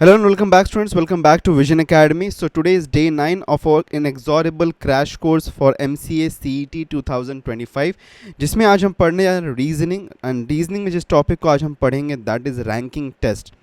Hello and welcome back students, welcome back to Vision Academy. So today is day 9 of our inexorable crash course for MCA CET 2025 जिसमें आज हम पढ़ने जा रहे हैं reasoning and reasoning में जिस टॉपिक को आज हम पढ़ेंगे दैट इज़ रैंकिंग टेस्ट।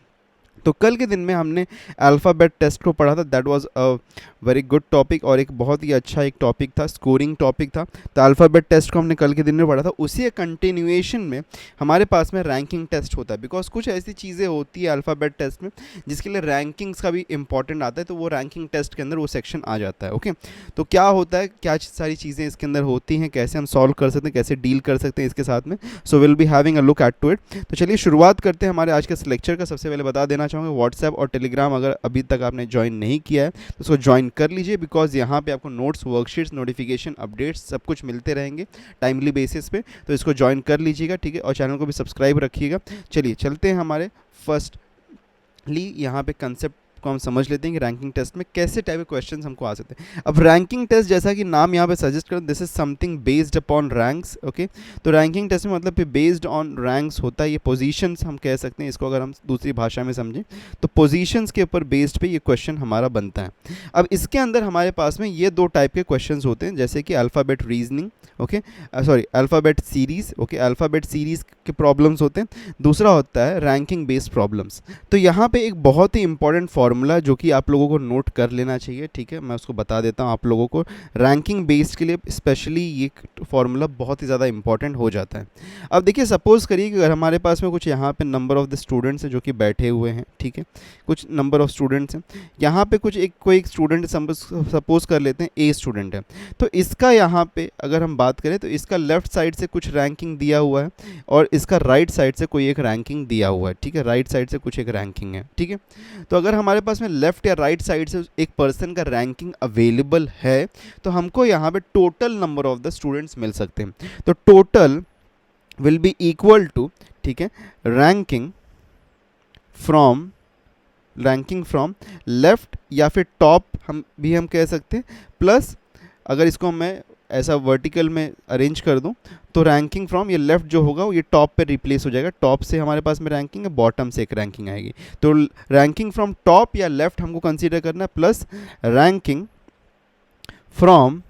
तो कल के दिन में हमने अल्फ़ाबेट टेस्ट को पढ़ा था, that was a very good topic और एक बहुत ही अच्छा एक टॉपिक था, स्कोरिंग टॉपिक था। तो अल्फ़ाबेट टेस्ट को हमने कल के दिन में पढ़ा था, उसी कंटिन्यूएशन में हमारे पास में रैंकिंग टेस्ट होता है। बिकॉज कुछ ऐसी चीज़ें होती है अल्फ़ाबेट टेस्ट में जिसके लिए रैंकिंग्स का भी इंपॉर्टेंट आता है, तो वो रैंकिंग टेस्ट के अंदर वो सेक्शन आ जाता है। ओके, तो क्या होता है, क्या सारी चीज़ें इसके अंदर होती हैं, कैसे हम सॉल्व कर सकते हैं, कैसे डील कर सकते हैं इसके साथ में। So will be having a look at to it. तो चलिए शुरुआत करते हैं हमारे आज के इस लेक्चर का। सबसे पहले बता देना चाहूँगा, व्हाट्सएप और टेलीग्राम अगर अभी तक आपने ज्वाइन नहीं किया है तो उसको ज्वाइन कर लीजिए, बिकॉज यहाँ पे आपको नोट्स, वर्कशीट्स, नोटिफिकेशन, अपडेट्स सब कुछ मिलते रहेंगे टाइमली बेसिस पे। तो इसको ज्वाइन कर लीजिएगा, ठीक है, और चैनल को भी सब्सक्राइब रखिएगा। चलिए चलते हैं हमारे फर्स्टली यहाँ पे कंसेप्ट को हम समझ लेते हैं कि रैंकिंग टेस्ट में कैसे टाइप के क्वेश्चंस हमको आ सकते हैं। अब रैंकिंग टेस्ट जैसा कि नाम यहाँ पे सजेस्ट कर, this is something based upon ranks. Okay, तो रैंकिंग टेस्ट में मतलब बेस्ड ऑन रैंक्स होता है, ये पोजीशंस हम कह सकते हैं इसको, अगर हम दूसरी भाषा में समझें तो पोजीशंस के ऊपर बेस्ड पे ये क्वेश्चन हमारा बनता है। अब इसके अंदर हमारे पास में ये दो टाइप के क्वेश्चन होते हैं, जैसे कि alphabet reasoning, okay sorry alphabet series, okay alphabet series के प्रॉब्लम्स होते हैं। दूसरा होता है रैंकिंग बेस्ड प्रॉब्लम्स। तो यहाँ पे एक बहुत ही इंपॉर्टेंट फार्मूला जो कि आप लोगों को नोट कर लेना चाहिए, ठीक है, मैं उसको बता देता हूँ आप लोगों को। रैंकिंग बेस्ड के लिए स्पेशली ये फार्मूला बहुत ही ज़्यादा इंपॉर्टेंट हो जाता है। अब देखिए, सपोज़ करिए कि अगर हमारे पास में कुछ यहाँ पे नंबर ऑफ़ द स्टूडेंट्स हैं जो कि बैठे हुए हैं, ठीक है, कुछ नंबर ऑफ़ स्टूडेंट्स हैं यहाँ पे, कुछ कोई स्टूडेंट सपोज़ कर लेते हैं ए स्टूडेंट है। तो इसका यहाँ पे अगर हम बात करें तो इसका लेफ्ट साइड से कुछ रैंकिंग दिया हुआ है और इसका राइट साइड से कोई एक रैंकिंग दिया हुआ है, ठीक है, राइट साइड से कुछ एक रैंकिंग है, ठीक है। तो अगर हमारे पास में लेफ्ट या राइट साइड से एक पर्सन का रैंकिंग अवेलेबल है तो हमको यहाँ पे total number of the students मिल सकते हैं। तो total will be equal to, ठीक है, रैंकिंग फ्रॉम लेफ्ट या फिर टॉप हम कह सकते हैं, प्लस अगर इसको मैं ऐसा वर्टिकल में अरेंज कर दूं तो रैंकिंग फ्रॉम, ये लेफ्ट जो होगा वो ये टॉप पे रिप्लेस हो जाएगा, टॉप से हमारे पास में रैंकिंग है, बॉटम से एक रैंकिंग आएगी। तो रैंकिंग फ्रॉम टॉप या लेफ्ट हमको कंसीडर करना है, प्लस रैंकिंग फ्रॉम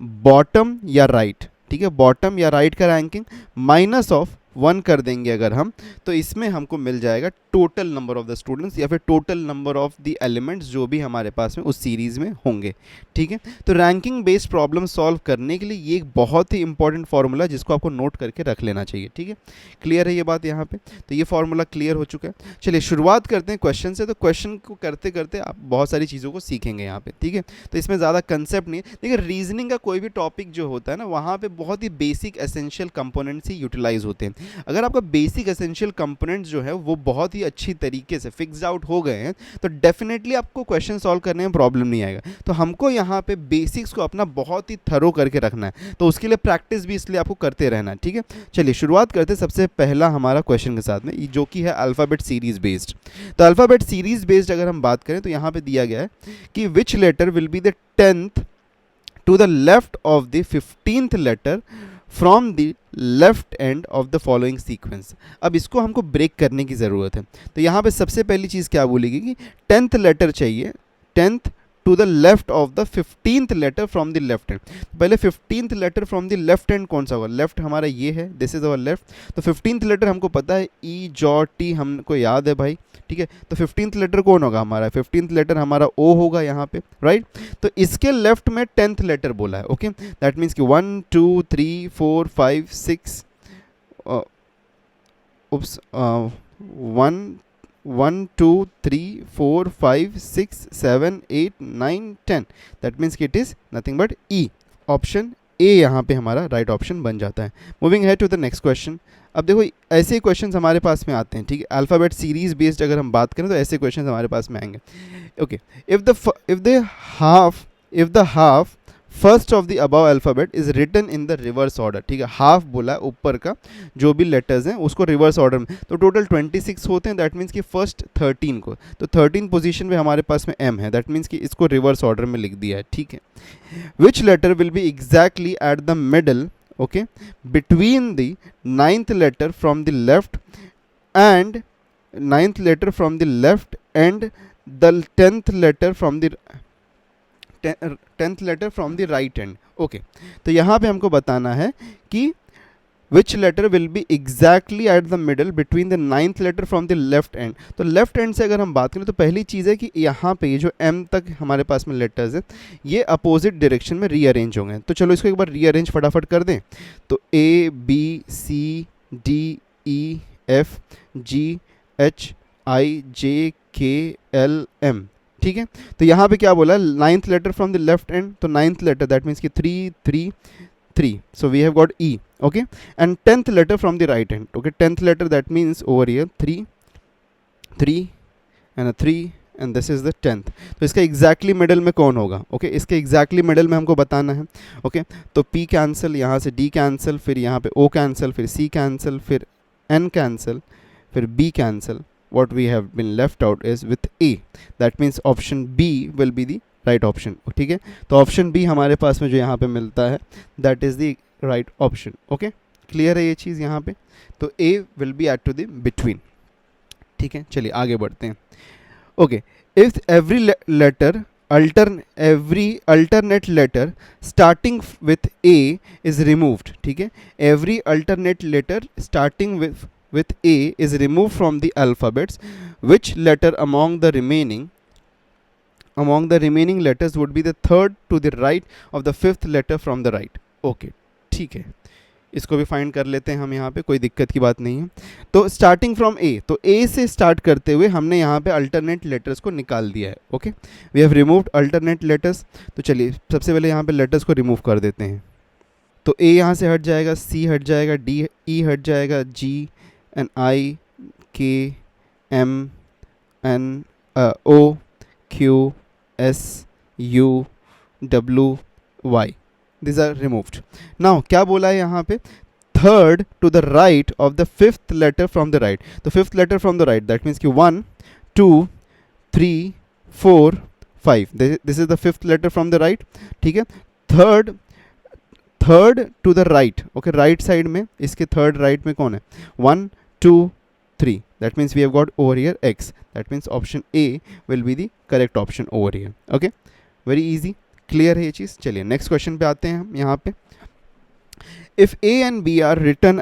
बॉटम या राइट, ठीक है, बॉटम या राइट का रैंकिंग माइनस ऑफ 1 कर देंगे अगर हम, तो इसमें हमको मिल जाएगा total number of the students या फिर total number of the elements जो भी हमारे पास में उस सीरीज़ में होंगे, ठीक है। तो रैंकिंग बेस्ड प्रॉब्लम सॉल्व करने के लिए ये एक बहुत ही इंपॉर्टेंट फार्मूला जिसको आपको नोट करके रख लेना चाहिए, ठीक है। क्लियर है ये बात यहाँ पे? तो ये फार्मूला क्लियर हो चुका है। चलिए शुरुआत करते हैं क्वेश्चन से। तो क्वेश्चन को करते करते आप बहुत सारी चीज़ों को सीखेंगे यहाँ पे, ठीक है। तो इसमें ज़्यादा कंसेप्ट नहीं है। देखिए, रीजनिंग का कोई भी टॉपिक जो होता है ना, वहाँ पर बहुत ही बेसिक एसेंशियल कंपोनेंट्स ही यूटिलाइज होते हैं। अगर आपका बेसिक एसेंशियल कंपोनेंट्स जो है वो बहुत ही अच्छी तरीके से फिक्स्ड आउट हो गए हैं तो डेफिनेटली आपको क्वेश्चन सॉल्व करने में प्रॉब्लम नहीं आएगा। तो हमको यहाँ पे बेसिक्स को अपना बहुत ही थरो करके रखना है, तो उसके लिए प्रैक्टिस भी इसलिए आपको करते रहना है, ठीक है। चलिए शुरुआत करते हैं सबसे पहला हमारा क्वेश्चन के साथ में, जो कि है अल्फ़ाबेट सीरीज बेस्ड। तो अल्फ़ाबेट सीरीज बेस्ड अगर हम बात करें तो यहाँ पे दिया गया है कि which letter will be the 10th to the left of the 15th letter from the left end of the following sequence. अब इसको हमको ब्रेक करने की ज़रूरत है। तो यहाँ पे सबसे पहली चीज़ क्या बोलेगी कि 10th लेटर चाहिए, 10th to the left of the 15th letter from the left hand. पहले 15th letter from the left hand कौन सा होगा? लेफ्ट हमारा ये है, दिस इज अवर लेफ्ट। तो 15th लेटर हमको पता है, ई जॉ टी हमको याद है भाई, ठीक है। तो 15th लेटर कौन होगा हमारा? 15th लेटर हमारा ओ होगा यहाँ पे, राइट। तो इसके लेफ्ट में 10th लेटर बोला है, ओके। दैट मीन्स कि 1 2 3 4 5 6 1 2 3 4 5 6 7 8 9 10। दैट मीन्स कि it is nothing but E. Option A यहाँ पे हमारा राइट ऑप्शन बन जाता है। मूविंग है टू द नेक्स्ट क्वेश्चन। अब देखो, ऐसे क्वेश्चंस हमारे पास में आते हैं, ठीक है। अल्फ़ाबेट सीरीज बेस्ड अगर हम बात करें तो ऐसे क्वेश्चंस हमारे पास में आएंगे, okay. If the half first of the above alphabet is written in the reverse order, ठीक है। हाफ बोला ऊपर का जो भी लेटर्स हैं उसको रिवर्स ऑर्डर में, तो टोटल 26 होते हैं। दैट मीन्स कि फर्स्ट 13 को, तो 13 पोजीशन में हमारे पास में एम है, दैट मीन्स कि इसको रिवर्स ऑर्डर में लिख दिया है, ठीक है। Which letter will be exactly at the middle, okay, between the 9th letter from the left and ninth letter from the left end the tenth letter from the right end. Okay, तो यहाँ पे हमको बताना है कि which letter will be exactly at the middle between the ninth letter from the left end. तो left end से अगर हम बात करें तो पहली चीज़ है कि यहाँ पे ये जो एम तक हमारे पास में लेटर्स हैं ये अपोजिट डायरेक्शन में रीअरेंज होंगे। तो चलो इसको एक बार रीअरेंज फटाफट कर दें। तो A B C D E F G H I J K L M, ठीक है। तो यहाँ पे क्या बोला, ninth letter from the left end, तो नाइन्थ लेटर दैट मीन्स कि 3 3 3, so we have got E, okay, and 10th letter from the right hand, okay, 10th letter that means over here 3 3 and a 3 and this is the 10th। तो इसका exactly middle में कौन होगा, okay, इसके exactly middle में हमको बताना है, ओके। तो P कैंसिल, यहाँ से D कैंसिल, फिर यहाँ पे O कैंसिल, फिर C कैंसिल, फिर N कैंसिल, फिर B cancel. what we have been left out is with A, that means option B will be the right option, ठीक है। तो ऑप्शन बी हमारे पास में जो यहाँ पे मिलता है that is the right option, okay. Clear है ये चीज़ यहाँ पे। तो A will be at to the between, ठीक है। चलिए आगे बढ़ते हैं। Okay, if every alternate letter starting with A is removed, ठीक है। every alternate letter starting with A is removed from the alphabets, which letter among the remaining letters would be the third to the right of the fifth letter from the right। Okay, ठीक है, इसको भी find कर लेते हैं हम यहाँ पे, कोई दिक्कत की बात नहीं है। तो स्टार्टिंग फ्रॉम ए, तो ए से स्टार्ट करते हुए हमने यहाँ पे अल्टरनेट लेटर्स को निकाल दिया है, okay. We have removed alternate letters. तो चलिए सबसे पहले यहाँ पे लेटर्स को रिमूव कर देते हैं। तो ए यहाँ से हट जाएगा, सी हट जाएगा, डी ई हट जाएगा, जी N I K M N O Q S U W Y, these are removed। now क्या बोला है यहाँ पे, third to the right of the fifth letter from the right। तो fifth letter from the right that means कि 1 2 3 4 5, this is the fifth letter from the right, ठीक है। third to the right, okay, right side में इसके third right में कौन है, 1 2 3, that means we have got over here X, that means option A will be the correct option over here, okay, very easy, clear है ये चीज़। चलिए next question पे आते हैं हम यहाँ पे। if A and B are written,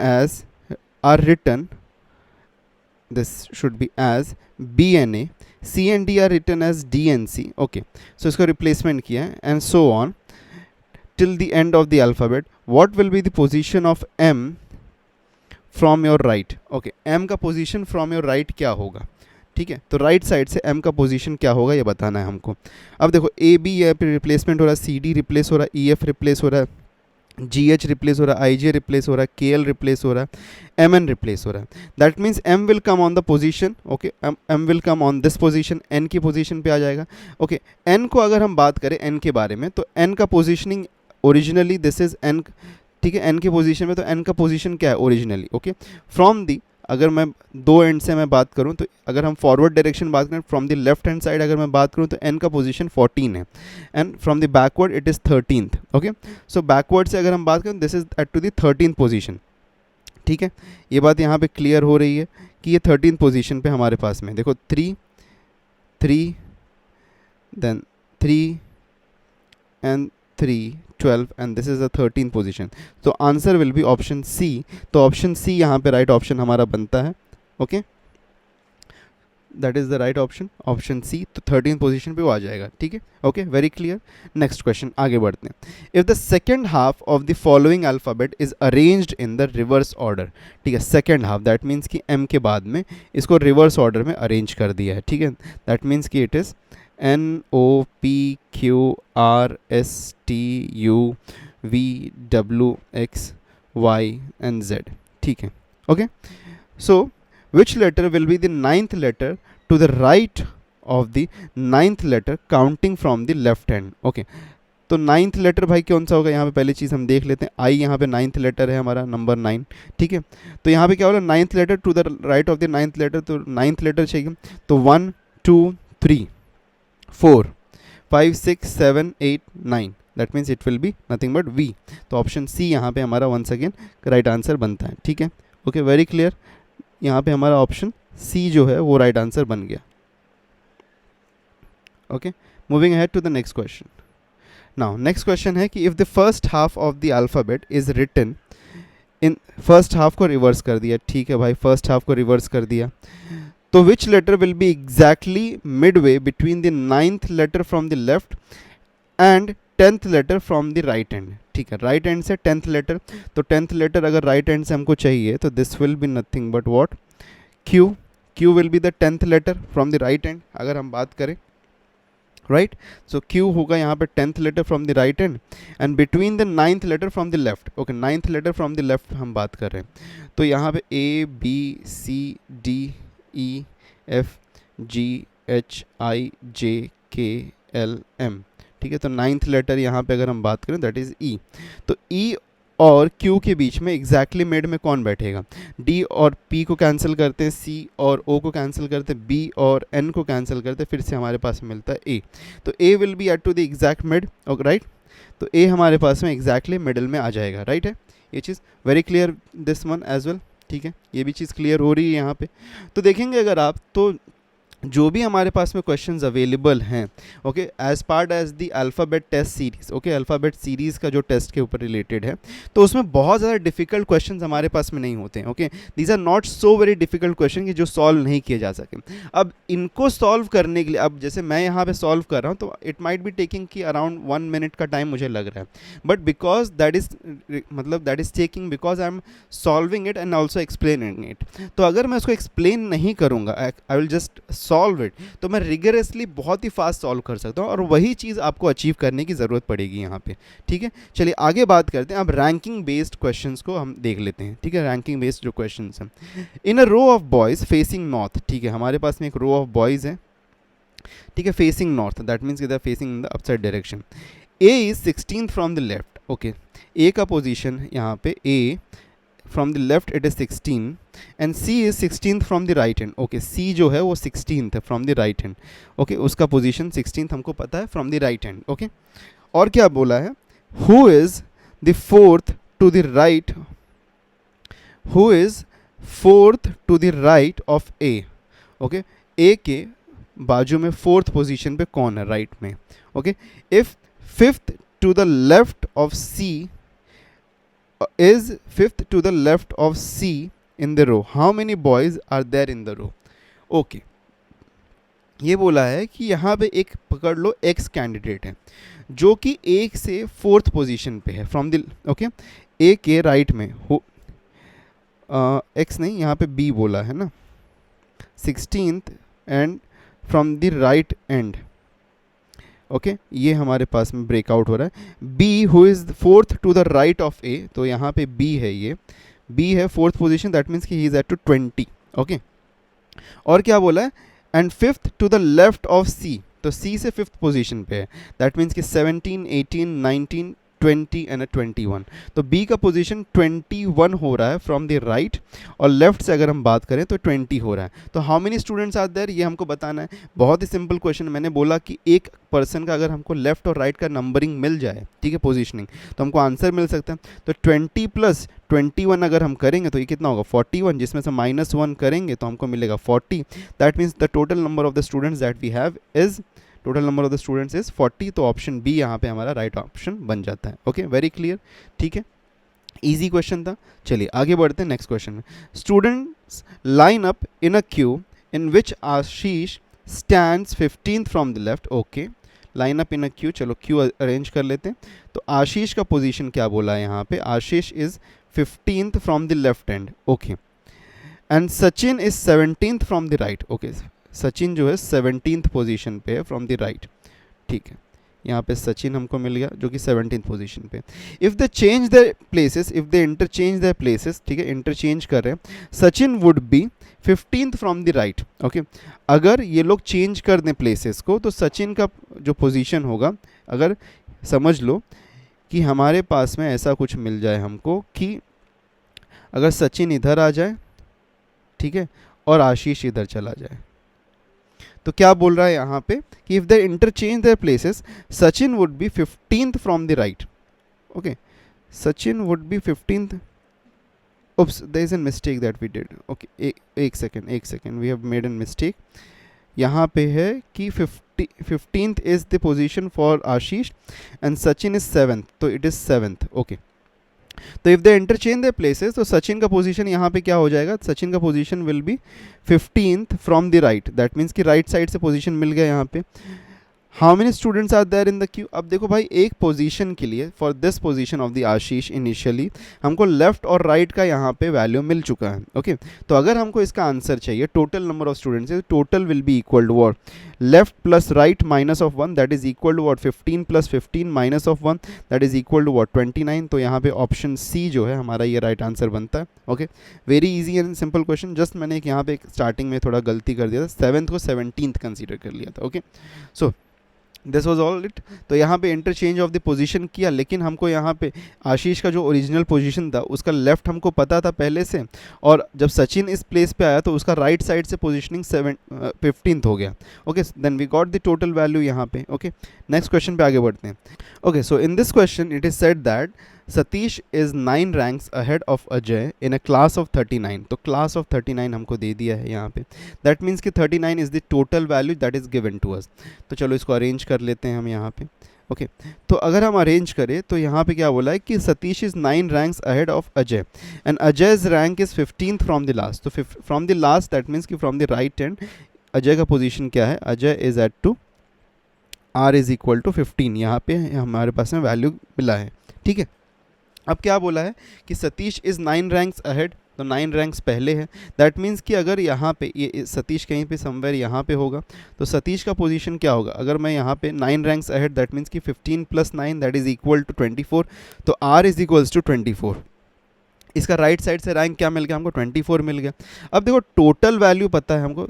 this should be as B and A, C and D are written as D and C, okay, so इसको replacement किया है and so on till the end of the alphabet, what will be the position of M from your right, okay. M का position from your right क्या होगा, ठीक है। तो right side से एम का पोजीशन क्या होगा ये बताना है हमको। अब देखो ए बी यहाँ पे रिप्लेसमेंट हो रहा है, सी डी रिप्लेस हो रहा है, ई एफ रिप्लेस हो रहा है, जी एच रिप्लेस हो रहा है, आई जे रिप्लेस हो रहा है, के एल रिप्लेस हो रहा है, एम एन रिप्लेस हो रहा है। That means M will come on the position, okay, M will come on this position, N की पोजीशन पे आ जाएगा, ओके। एन को अगर हम बात करें एन के बारे में, तो एन का positioning originally this is an, ठीक है, एन के पोजीशन में, तो एन का पोजीशन क्या है ओरिजिनली, ओके। फ्रॉम दी, अगर मैं दो एंड से मैं बात करूं, तो अगर हम फॉरवर्ड डायरेक्शन बात करें from the left hand side अगर मैं बात करूं तो एन का पोजीशन 14 है and from the backward it is 13th, okay. So backward से अगर हम बात करें this is at to the 13th position, ठीक है। ये बात यहाँ पे क्लियर हो रही है कि ये 13th पोजीशन पे हमारे पास में, देखो 3 3 then 3 and 3 12 and this is the 13th position, तो answer will be option C. तो ऑप्शन सी यहाँ पे राइट ऑप्शन हमारा बनता है, okay, that is the right option, option C. तो 13th पोजीशन पे वो आ जाएगा, ठीक है, okay, very clear. Next question आगे बढ़ते हैं। If the second half of the following alphabet is arranged in the reverse order, ठीक है, सेकेंड हाफ दैट मीन्स कि एम के बाद में इसको रिवर्स ऑर्डर में अरेंज कर दिया है, ठीक है। दैट मीन्स कि it is N O P Q R S T U V W X Y and Z, ठीक है, okay. So which letter will be the ninth letter to the right of the ninth letter counting from the left hand, okay। तो ninth letter भाई कौन सा होगा, यहाँ पे पहली चीज़ हम देख लेते हैं, आई यहाँ पे नाइन्थ लेटर है हमारा, नंबर 9, ठीक है। तो यहाँ पे क्या होगा, ninth letter to the right of the ninth letter, तो नाइन्थ लेटर चाहिए, तो 1 2 3 4 5 6 7 8 9, that means it will be nothing but V. तो ऑप्शन सी यहाँ पे हमारा वंस अगेन राइट आंसर बनता है, ठीक है, ओके, वेरी क्लियर। यहाँ पे हमारा ऑप्शन सी जो है वो राइट आंसर बन गया. Okay, moving ahead to the next question. Now next question है कि if the first half of the alphabet is written in, first half को रिवर्स कर दिया, ठीक है भाई, फर्स्ट हाफ को रिवर्स कर दिया, तो which letter will be exactly midway between the 9th letter from the left end 10th letter from the right hand. ठीक है, राइट हैंड से 10th लेटर, तो 10th लेटर अगर राइट हैंड से हमको चाहिए तो this will be nothing but what, Q. Q will be the 10th letter from the right hand अगर हम बात करें, राइट. सो क्यू होगा यहाँ पे 10th letter from the right hand and between the 9th letter from the left. Okay, 9th letter from the left हम बात कर रहे हैं, तो यहाँ पे A B C D E F G H I J K L M. ठीक है, तो 9th लेटर यहाँ पे अगर हम बात करें दैट इज़ ई. तो ई और क्यू के बीच में एग्जैक्टली मिड में कौन बैठेगा? डी और पी को कैंसिल करते हैं, सी और ओ को कैंसिल करते हैं, बी और एन को कैंसिल करते हैं, फिर से हमारे पास मिलता है ए. तो A will be at to the exact mid. Okay, right. तो ए हमारे पास में एग्जैक्टली मिडल में आ जाएगा, राइट है. ये चीज़ very clear, this one as well. ठीक है, ये भी चीज़ क्लियर हो रही है यहाँ पे. तो देखेंगे अगर आप, तो जो भी हमारे पास में क्वेश्चंस अवेलेबल हैं, okay, as part as the alphabet test series, okay, alphabet series का जो टेस्ट के ऊपर रिलेटेड है, तो उसमें बहुत ज़्यादा डिफिकल्ट क्वेश्चंस हमारे पास में नहीं होते हैं. Okay, these are not so very difficult question कि जो सॉल्व नहीं किए जा सके. अब इनको सॉल्व करने के लिए, अब जैसे मैं यहाँ पे सॉल्व कर रहा हूँ, तो इट माइट बी टेकिंग कि अराउंड 1 मिनट का टाइम मुझे लग रहा है, बट बिकॉज दैट इज़, मतलब that is taking because I am solving it and also explaining it. तो अगर मैं उसको एक्सप्लेन नहीं करूँगा, I will just solve it, तो मैं रिगरसली बहुत ही फास्ट सॉल्व कर सकता हूँ, और वही चीज़ आपको अचीव करने की ज़रूरत पड़ेगी यहाँ पे. ठीक है, चलिए आगे बात करते हैं. अब रैंकिंग बेस्ड क्वेश्चंस को हम देख लेते हैं. ठीक है, रैंकिंग बेस्ड जो क्वेश्चंस हैं, in a row of boys facing north. ठीक है, हमारे पास में एक रो ऑफ बॉयज़ है, ठीक है, facing north, that means they are facing in the upside direction. A is 16th from the left. Okay, A का पोजिशन यहाँ पे, ए from the left it is 16 and C is 16th from the right hand. Okay, C जो है वो 16th है from the right hand. Okay, उसका position 16th हमको पता है from the right hand. Okay, और क्या बोला है, who is the fourth to the right, who is fourth to the right of A. Okay, A के बाजू में fourth position पे कौन है right में. Okay, if fifth to the left of C is fifth to the left of C in the row, how many boys are there in the row? Okay, ये बोला है कि यहाँ पे एक पकड़ लो X कैंडिडेट है जो कि एक से 4th पोजीशन पे है फ्रॉम द, ओके, A के राइट में हो, X नहीं, यहाँ पे B बोला है ना, 16th and from the right end. Okay, ये हमारे पास में ब्रेकआउट हो रहा है. B who is 4th to the right of A, तो यहाँ पे बी है, ये बी है 4th पोजीशन, दैट मीन्स कि he is at to 20. Okay, और क्या बोला है, and 5th to the left of C, तो सी से 5th पोजीशन पे है, दैट मीन्स कि 17, 18, 19, 20 एंड 21. तो बी का पोजीशन 21 हो रहा है फ्रॉम द राइट, और लेफ्ट से अगर हम बात करें तो 20 हो रहा है. तो how many students are there, ये हमको बताना है. बहुत ही सिंपल क्वेश्चन. मैंने बोला कि एक पर्सन का अगर हमको लेफ्ट और राइट का नंबरिंग मिल जाए, ठीक है, पोजीशनिंग, तो हमको आंसर मिल सकता है. तो 20 + 21 अगर हम करेंगे तो ये कितना होगा, 41, जिसमें से -1 करेंगे तो हमको मिलेगा 40. That means the total number of the students that we have is, total number of the students is 40. तो ऑप्शन बी यहाँ पे हमारा राइट ऑप्शन बन जाता है. Okay, very clear. ठीक है, इजी क्वेश्चन था. चलिए आगे बढ़ते हैं नेक्स्ट क्वेश्चन में. Students line up in a Q in which Ashish stands 15th from the left. Okay, line up in a Q, चलो क्यू अरेंज कर लेते हैं. तो आशीष का पोजीशन क्या बोला है यहाँ पे, Ashish is 15th from the left end. Okay, and Sachin is 17th from the right. Okay, Sachin जो है 17th पोजीशन पे है फ्रॉम द राइट. ठीक है, यहाँ पे सचिन हमको मिल गया जो कि 17th पोजीशन पे. If they change the places, if they interchange the places, ठीक है, इंटरचेंज कर रहे हैं, Sachin would be 15th from the right. Okay, अगर ये लोग चेंज कर दें प्लेसेस को, तो सचिन का जो पोजीशन होगा, अगर समझ लो कि हमारे पास में ऐसा कुछ मिल जाए हमको कि अगर सचिन इधर आ जाए, ठीक है, और आशीष इधर चला जाए, तो क्या बोल रहा है यहाँ पे कि if they interchange their places, Sachin would be 15th from the right. Okay, Sachin would be 15th. oops, there is a mistake that we did. Okay, एक second, we have made a mistake. यहाँ पे है कि 15th is the position for Ashish and Sachin is 7th, तो it is 7th. Okay, तो if they interchange the places, तो सचिन का position यहाँ पे क्या हो जाएगा, सचिन का position will be 15th from the right, that means कि राइट साइड से पोजीशन मिल गया यहाँ पे. How many students are there in the queue. अब देखो भाई, एक पोजीशन के लिए for this position of the Ashish initially हमको लेफ्ट और राइट का यहाँ पे वैल्यू मिल चुका है. ओके, तो अगर हमको इसका आंसर चाहिए total number of students, total will be equal to what, left plus right minus of 1, that is equal to what, 15 plus 15 minus of 1, that is equal to what, 29. तो यहाँ पे ऑप्शन सी जो है हमारा ये right answer बनता है. Okay, very easy and simple question. Just मैंने एक यहाँ पे स्टार्टिंग में थोड़ा गलती कर दिया था, 7th को 17th कंसीडर कर लिया था. Okay, so this was all it. तो यहाँ पे इंटरचेंज ऑफ द पोजीशन किया, लेकिन हमको यहाँ पे आशीष का जो ओरिजिनल पोजीशन था उसका लेफ्ट हमको पता था पहले से, और जब सचिन इस प्लेस पे आया तो उसका राइट साइड से पोजीशनिंग 15th हो गया. Okay, then we got the total value यहाँ पे. ओके, नेक्स्ट क्वेश्चन पे आगे बढ़ते हैं. Okay, so in this question it is said that Satish is 9 ranks ahead of Ajay in a class of 39. तो class of 39 हमको दे दिया है यहाँ पे. That means कि 39 is the total value that is given to us. तो चलो इसको अरेंज कर लेते हैं हम यहाँ पे. ओके, तो अगर हम अरेंज करें तो यहाँ पे क्या बोला है कि Satish is 9 ranks ahead of Ajay and Ajay's rank is 15th from the last. तो from the last that means कि from the right hand Ajay का पोजीशन क्या है, Ajay is at to R is equal to 15. यहाँ पे हमारे पास में वैल्यू मिला है. ठीक है, अब क्या बोला है कि सतीश इज़ 9 रैंक्स अहेड, तो 9 रैंक्स पहले है. दैट मीन्स कि अगर यहाँ पे ये सतीश कहीं पे समवेयर यहाँ पे होगा, तो सतीश का पोजीशन क्या होगा, अगर मैं यहाँ पे 9 रैंक्स अहेड, दैट मीन्स कि 15 plus 9 that is equal to 24. तो R इज़ इक्वल्स टू 24. इसका राइट साइड से रैंक क्या मिल गया हमको, 24 मिल गया. अब देखो टोटल वैल्यू पता है हमको,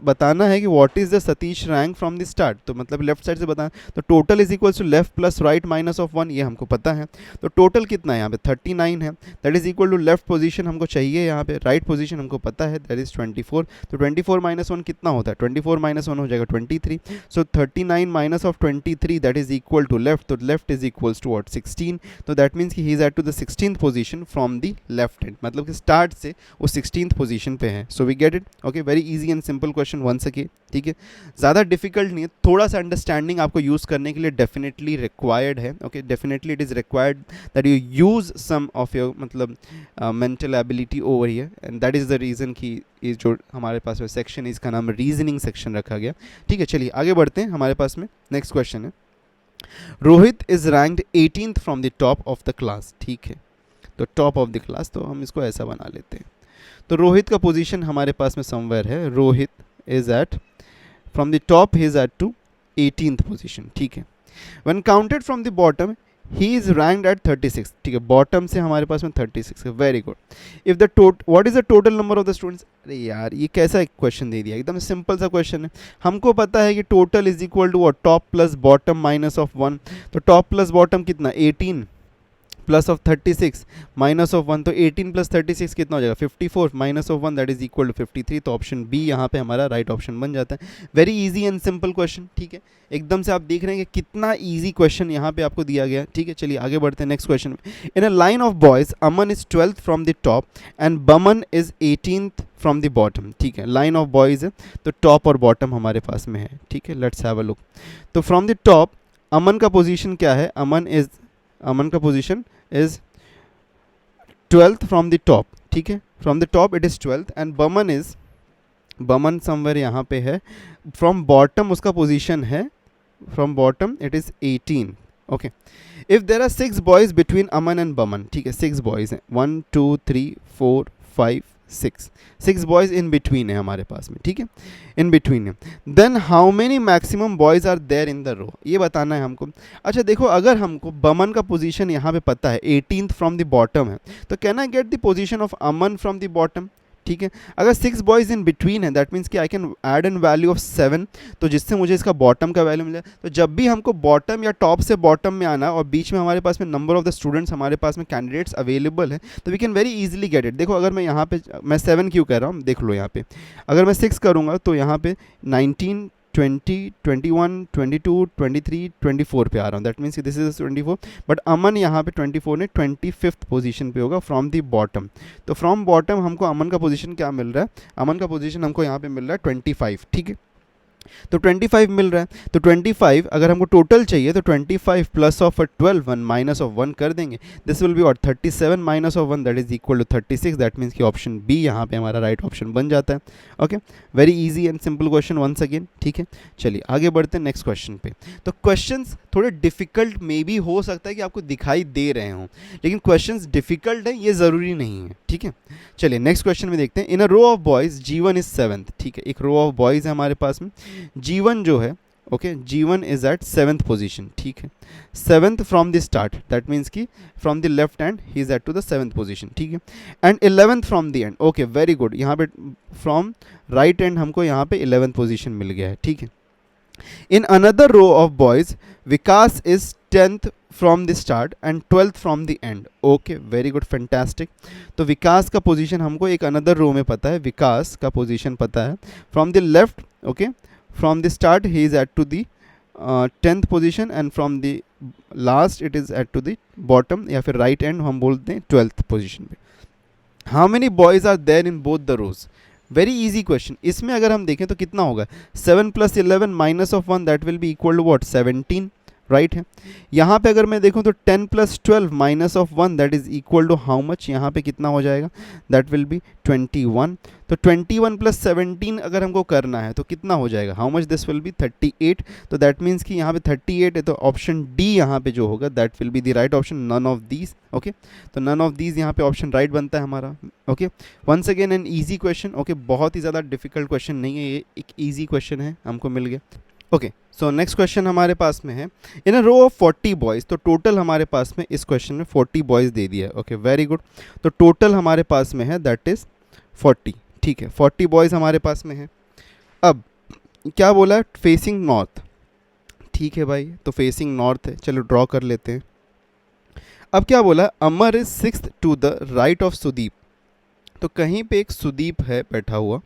बताना है कि what is the Satish rank from the start, तो मतलब लेफ्ट साइड से बताना. तो total is equals to left plus right minus of 1, ये हमको पता है. तो टोटल कितना है यहाँ पे 39 है, that is equal to left position हमको चाहिए यहाँ पे, राइट पोजीशन हमको पता है दैट इज 24. तो 24 माइनस 1 कितना होता है, 24 माइनस 1 हो जाएगा 23. So 39 minus of 23 that is equal to left, तो left is equals to what 16. तो दैट मीन्स कि he is at to the 16th position from the left hand, मतलब कि स्टार्ट से वो 16th पोजीशन पे है. So we get it. Okay, very easy and simple question once again. ठीक है, ज़्यादा डिफिकल्ट नहीं है, थोड़ा सा अंडरस्टैंडिंग आपको यूज़ करने के लिए डेफिनेटली रिक्वायर्ड है. Okay, definitely it is required that you use some of your मतलब mental ability over here, and that is the reason कि ये जो हमारे पास में सेक्शन है इसका नाम रीजनिंग सेक्शन रखा गया. ठीक है, चलिए आगे बढ़ते हैं. हमारे पास में नेक्स्ट क्वेश्चन है, Rohit is ranked 18th from the top of the class. ठीक है, तो टॉप ऑफ द क्लास, तो हम इसको ऐसा बना लेते हैं. तो रोहित का पोजीशन हमारे पास में समवेयर है, Rohit is at from the top he is at to 18th position. ठीक है, when counted from the bottom he is ranked at 36. ठीक है, बॉटम से हमारे पास में 36 है. Very good. If the what is the total number of the students. अरे यार ये कैसा एक क्वेश्चन दे दिया, एकदम सिंपल सा क्वेश्चन है. हमको पता है कि total is equal to what, top plus bottom minus of 1. तो टॉप प्लस बॉटम कितना, 18 प्लस ऑफ 36 माइनस ऑफ 1, तो 18 प्लस 36 कितना हो जाएगा 54 minus of 1 that is equal to 53. तो ऑप्शन बी यहाँ पे हमारा राइट ऑप्शन बन जाता है. Very easy and simple question. ठीक है, एकदम से आप देख रहे हैं कि कितना इजी क्वेश्चन यहाँ पे आपको दिया गया. ठीक है, चलिए आगे बढ़ते हैं नेक्स्ट क्वेश्चन में. In a line of boys Aman is 12th from the top and Baman is 18th from the bottom. ठीक है, लाइन ऑफ बॉयज है तो टॉप और बॉटम हमारे पास में है. ठीक है, लेट्स हैव अ लुक. तो फ्रॉम द टॉप अमन का पोजीशन क्या है, अमन का position is 12th from the top. ठीक है, from the top it is 12th and Boman somewhere यहाँ पे है. from bottom उसका position है, from bottom it is 18. okay, if there are 6 boys between Aman and Boman. ठीक है, 6 boys हैं, 1 2 3 4 5 6 बॉयज इन बिटवीन है हमारे पास में. ठीक है, इन बिटवीन है. Then how many maximum boys are there in the row, ये बताना है हमको. अच्छा देखो, अगर हमको बमन का पोजीशन यहाँ पे पता है 18th फ्रॉम द बॉटम है, तो can I get the position of Aman from the bottom. ठीक है, अगर 6 बॉयज इन बिटवीन है दैट मीन्स कि I can add N value of 7, तो जिससे मुझे इसका बॉटम का वैल्यू मिल जाए. तो जब भी हमको बॉटम या टॉप से बॉटम में आना और बीच में हमारे पास में नंबर ऑफ द स्टूडेंट्स हमारे पास में कैंडिडेट्स अवेलेबल है, तो we can very easily get it. देखो अगर मैं यहाँ पे मैं 7 क्यों कह रहा हूँ, देख लो यहाँ पे अगर मैं 6 करूँगा तो यहाँ पे 19 20, 21, 22, 23, 24 पे आ रहा हूँ, that means this is 24, but Aman यहाँ पे 24 ने 25th पोजीशन पे होगा फ्रॉम द बॉटम। तो फ्रॉम बॉटम हमको अमन का पोजीशन क्या मिल रहा है, अमन का पोजीशन हमको यहाँ पे मिल रहा है 25, ठीक है। तो 25 मिल रहा है, तो 25 अगर हमको टोटल चाहिए तो 25 प्लस ऑफ 12 1 माइनस ऑफ 1 कर देंगे, this will be what 37 minus of 1 that is equal to 36, that means कि ऑप्शन बी यहाँ पे हमारा राइट ऑप्शन बन जाता है। Okay, very easy and simple question once again, ठीक है। चलिए आगे बढ़ते हैं नेक्स्ट क्वेश्चन पे। तो क्वेश्चंस थोड़े डिफिकल्ट मे भी हो सकता है कि आपको दिखाई दे रहे हों, लेकिन क्वेश्चंस डिफिकल्ट है ये ज़रूरी नहीं है, ठीक है। चलिए नेक्स्ट क्वेश्चन में देखते हैं। In a row of boys G1 is 7th, ठीक है, एक रो ऑफ बॉयज़ है हमारे पास में, G1 जो है, okay, G1 is eight 7th position, ठीक है, 7th from the start, that means कि from the left hand he is at to the 7th position, ठीक है, and 11th from the end, okay very good, यहाँ पे from right and हमको यहाँ पे 11th पोजीशन मिल गया है, ठीक है। In another row of boys Vikas is 10th from the start and 12th from the end, okay very good fantastic. तो विकास का पोजीशन हमको एक अनदर रो में पता है, विकास का पोजीशन पता है from the left, okay, from the start ही is at to the 10th position and from the last it is at to the bottom या फिर राइट एंड हम बोलते हैं 12th पोजीशन पे। How many boys are there in both the rows, very easy question. इसमें अगर हम देखें तो कितना होगा, 7 + 11 minus of 1 that will be equal to what 17, right है। यहाँ पे अगर मैं देखूँ तो 10 + 12 minus of 1 that is equal to how much, यहाँ पे कितना हो जाएगा, दैट विल बी 21। तो 21 + 17 अगर हमको करना है तो कितना हो जाएगा, how much, this will B 38। तो दैट मीन्स कि यहाँ पे 38 है, तो ऑप्शन डी यहाँ पे जो होगा that will be the right option, none of these, okay. तो नन ऑफ दीज यहाँ पे ऑप्शन राइट बनता है हमारा, okay. Once again an easy question, okay, बहुत ही ज़्यादा डिफिकल्ट क्वेश्चन नहीं है ये, एक ईजी क्वेश्चन है, हमको मिल गया। ओके, सो नेक्स्ट क्वेश्चन हमारे पास में है, इन अ रो ऑफ 40 बॉयज़, तो टोटल हमारे पास में इस क्वेश्चन में 40 बॉयज़ दे दिया है, ओके वेरी गुड। तो टोटल हमारे पास में है दैट इज़ 40, ठीक है, 40 बॉयज़ हमारे पास में है। अब क्या बोला है, फेसिंग नॉर्थ, ठीक है भाई, तो फेसिंग नॉर्थ है, चलो ड्रॉ कर लेते हैं। अब क्या बोला, Amar is 6th to the right of Sudeep, तो कहीं पे एक सुदीप है बैठा हुआ,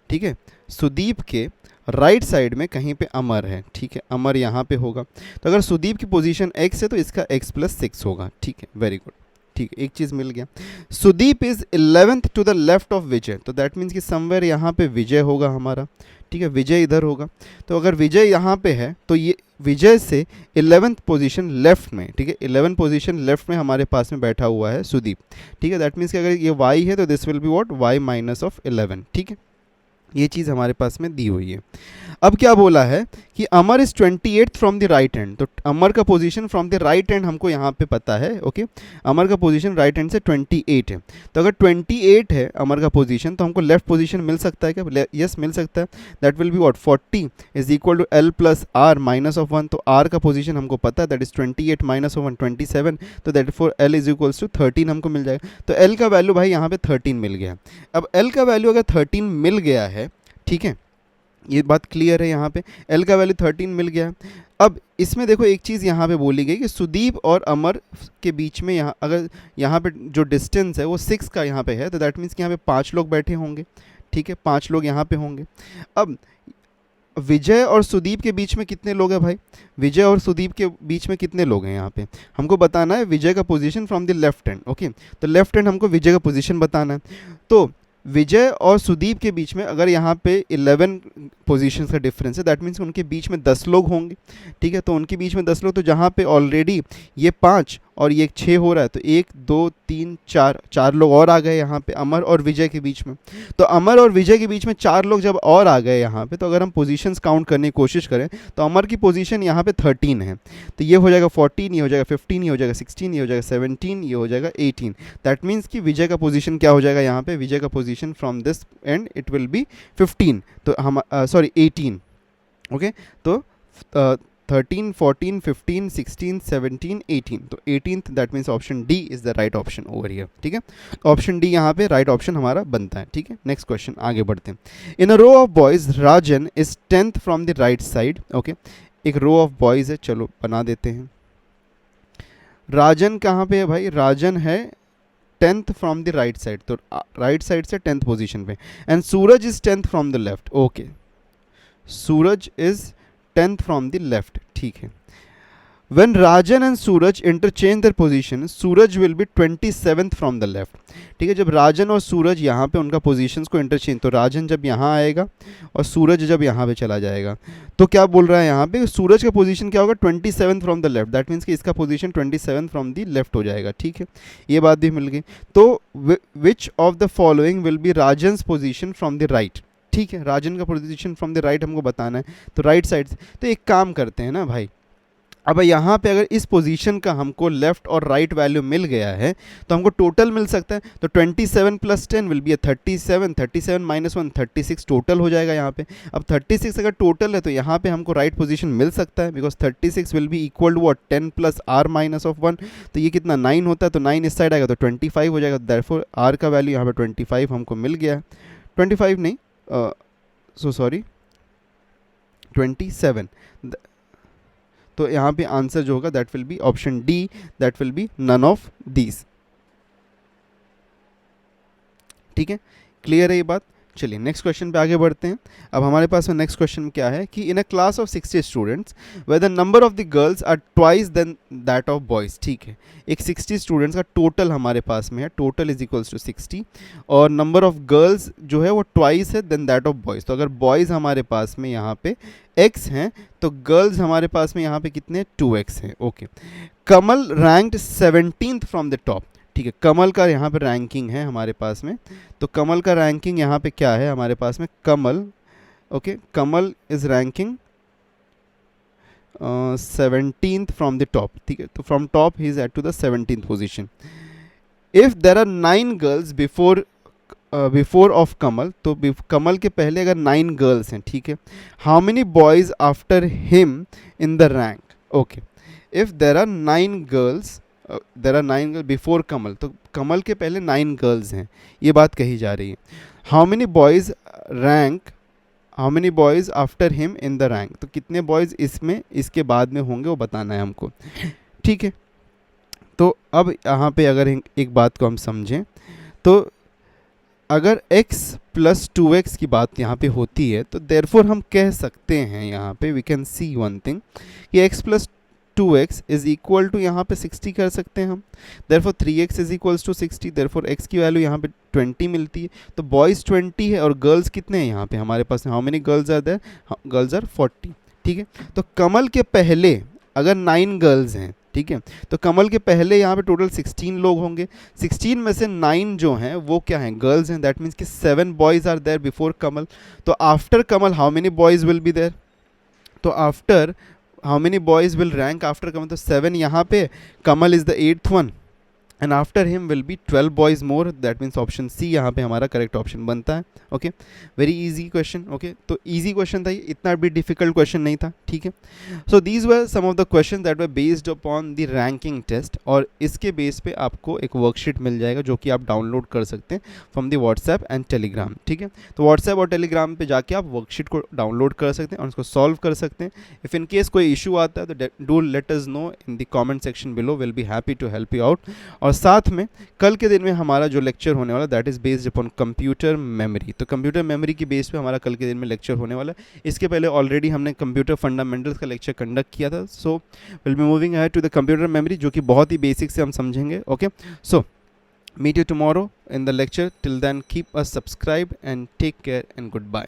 ठीक है, सुदीप के राइट साइड में कहीं पे अमर है, ठीक है, अमर यहाँ पे होगा। तो अगर सुदीप की पोजीशन x है तो इसका x + 6 होगा, ठीक है, वेरी गुड, ठीक है, एक चीज़ मिल गया। Sudeep is 11th to the left of Vijay, तो दैट मीन्स कि समवेयर यहाँ पे विजय होगा हमारा, ठीक है, विजय इधर होगा। तो अगर विजय यहाँ पे है तो ये विजय से 11th पोजीशन लेफ्ट में, ठीक है, 11th पोजीशन लेफ्ट में हमारे पास में बैठा हुआ है सुदीप, ठीक है, दैट मीन्स कि अगर ये y है तो this will be what y minus of 11, ठीक है, ये चीज़ हमारे पास में दी हुई है। अब क्या बोला है कि Amar is 28th from the right hand, तो अमर का position from the right hand हमको यहाँ पे पता है, ओके, अमर का पोजीशन राइट हैंड से 28 है। तो अगर 28 है अमर का पोजीशन तो हमको लेफ्ट पोजीशन मिल सकता है क्या, यस मिल सकता है, that will be what 40 is equal to L + R minus of 1, तो R का पोजीशन हमको पता है दैट इज 28 माइनस ऑफ 1 27, तो that for L is equals to 13 हमको मिल जाएगा। तो L का वैल्यू भाई यहाँ पे 13 मिल गया। अब L का वैल्यू अगर 13 मिल गया है, ठीक है, ये बात क्लियर है, यहाँ पे L का वैल्यू 13 मिल गया। अब इसमें देखो एक चीज़ यहाँ पे बोली गई कि सुदीप और अमर के बीच में यहाँ अगर यहाँ पे जो डिस्टेंस है वो 6 का यहाँ पे है, तो दैट मीन्स कि यहाँ पे 5 लोग बैठे होंगे, ठीक है, 5 लोग यहाँ पे होंगे। अब विजय और सुदीप के बीच में कितने लोग हैं भाई, विजय और सुदीप के बीच में कितने लोग हैं यहाँ पे हमको बताना है, विजय का position from the left hand, okay, तो लेफ्ट हैंड हमको विजय का पोजीशन बताना है। तो विजय और सुदीप के बीच में अगर यहाँ पे 11 पोजीशंस का डिफरेंस है, दैट मीन्स उनके बीच में 10 लोग होंगे, ठीक है, तो उनके बीच में 10 लोग, तो जहाँ पे ऑलरेडी ये 5 और ये 6 हो रहा है, तो 1 2 3 4 लोग और आ गए यहाँ पे अमर और विजय के बीच में। तो अमर और विजय के बीच में 4 लोग जब और आ गए यहाँ पे, तो अगर हम पोजीशंस काउंट करने की कोशिश करें तो अमर की पोजीशन यहाँ पे 13 है, तो ये हो जाएगा 14, ये हो जाएगा 15, ये हो जाएगा 16, ये हो जाएगा 17, ये हो जाएगा 18। दैट मीन्स कि विजय का पोजीशन क्या हो जाएगा यहाँ पे, विजय का position from this and it will B 15, तो हम सॉरी 18, ओके, तो 13, 14, 15, 16, 17, 18, तो 18th that means option D is the right option over here, ठीक है, ऑप्शन डी यहाँ पे राइट ऑप्शन हमारा बनता है, ठीक है। नेक्स्ट क्वेश्चन आगे बढ़ते हैं। In a row of boys Rajan is 10th from the right side, okay, एक रो ऑफ बॉयज है, चलो बना देते हैं। राजन कहाँ पे है भाई, राजन है 10th from the right side, तो राइट साइड से 10th पोजीशन पे, and Suraj is 10th from the left, okay, Suraj is 10th from the left, ठीक है। When Rajan and Suraj interchange their position, Suraj will be 27th from the left, ठीक है। जब राजन और सूरज यहाँ पे उनका पोजीशंस को इंटरचेंज, तो राजन जब यहाँ आएगा और सूरज जब यहाँ पे चला जाएगा, तो क्या बोल रहा है यहाँ पे, सूरज का पोजीशन क्या होगा, 27th from the left, that means कि इसका position 27th from the left हो जाएगा, ठीक है। ये बात भी मिल गई। तो which of the following will be Rajan's position from the right, ठीक है। राजन का पोजीशन फ्रॉम द राइट हमको बताना है, तो राइट साइड से। तो एक काम करते हैं ना भाई, अब यहाँ पे अगर इस पोजीशन का हमको लेफ्ट और राइट वैल्यू मिल गया है, तो हमको टोटल मिल सकता है। तो 27 plus 10 will be 37, 37 minus 1 36 total हो जाएगा यहाँ पे। अब 36 अगर टोटल है तो यहाँ पे हमको राइट पोजीशन मिल सकता है, because 36 will be equal to 10 plus R minus of 1, तो ये कितना 9 होता है, तो 9 इस साइड आएगा तो 25 हो जाएगा। देयरफॉर आर का वैल्यू यहाँ पे 25 हमको मिल गया है। 25 नहीं, सो सॉरी 27। तो यहाँ पे आंसर जो होगा that will be option D, that will be none of these, ठीक है। क्लियर है ये बात। चलिए नेक्स्ट क्वेश्चन पे आगे बढ़ते हैं। अब हमारे पास में नेक्स्ट क्वेश्चन क्या है कि in a class of 60 students where the number of the girls are twice than that of boys, ठीक है। एक 60 स्टूडेंट्स का टोटल हमारे पास में है, टोटल इज इक्वल्स टू 60, और नंबर ऑफ गर्ल्स जो है वो ट्वाइस है देन दैट ऑफ बॉयज़। तो अगर बॉयज़ हमारे पास में यहाँ पे x हैं, तो गर्ल्स हमारे पास में यहाँ पे कितने 2x हैं, okay. Kamal ranked 17th from the top, ठीक है। कमल का यहाँ पे रैंकिंग है हमारे पास में, तो कमल का रैंकिंग यहाँ पे क्या है हमारे पास में, Kamal, okay, Kamal is ranking 17th from the top, ठीक है। तो from top he is at to the 17th position. If there are 9 girls before of Kamal, तो कमल के पहले अगर 9 गर्ल्स हैं, ठीक है, how many boys after him in the rank, okay. If there are 9 girls before Kamal, तो कमल के पहले 9 गर्ल्स हैं, ये बात कही जा रही है। How many boys after him in the rank, तो कितने बॉयज़ इसमें इसके बाद में होंगे वो बताना है हमको, ठीक है। तो अब यहाँ पे अगर एक बात को हम समझें, तो अगर x प्लस 2x की बात यहाँ पे होती है, तो देयरफॉर हम कह सकते हैं यहाँ पे we can see one thing कि x plus 2x is equal to यहाँ पे 60 कर सकते हैं हम। Therefore 3x is equals to 60, therefore x की वैल्यू यहाँ पे 20 मिलती है। तो बॉयज़ 20 है और गर्ल्स कितने हैं यहाँ पे हमारे पास, how many girls are there, girls are 40, ठीक है। तो कमल के पहले अगर 9 गर्ल्स हैं, ठीक है, तो कमल के पहले यहाँ पे टोटल 16 लोग होंगे। 16 में से 9 जो हैं वो क्या हैं, गर्ल्स हैं, दैट मीन्स कि 7 boys are there before Kamal. तो after Kamal how many boys will be there, तो after how many boys will rank after Kamal, तो 7 यहाँ पे, Kamal is the 8th one, and after him will be 12 boys more, that means option C यहाँ पे हमारा correct option बनता है, okay. Very easy question, okay. तो इजी क्वेश्चन था ये, इतना भी डिफिकल्ट क्वेश्चन नहीं था, ठीक है। So these were some of the question that were based upon the ranking test, और इसके बेस पे आपको एक वर्कशीट मिल जाएगा जो कि आप डाउनलोड कर सकते हैं from the WhatsApp and Telegram, ठीक है। तो व्हाट्सएप और टेलीग्राम पे जाके आप वर्कशीट को डाउनलोड कर सकते हैं और उसको सॉल्व कर सकते हैं। इफ़ इन केस कोई इशू आता है तो do let us know in the comment section below, will be happy to help you out. और साथ में कल के दिन में हमारा जो लेक्चर होने वाला that is based upon computer memory, तो कंप्यूटर मेमोरी की बेस पे हमारा कल के दिन में लेक्चर होने वाला है। इसके पहले ऑलरेडी हमने कंप्यूटर फंडामेंटल्स का लेक्चर कंडक्ट किया था, so will be moving ahead to the computer memory, जो कि बहुत ही बेसिक से हम समझेंगे, ओके। So meet you tomorrow in the lecture, till then keep us subscribe and take care and good bye.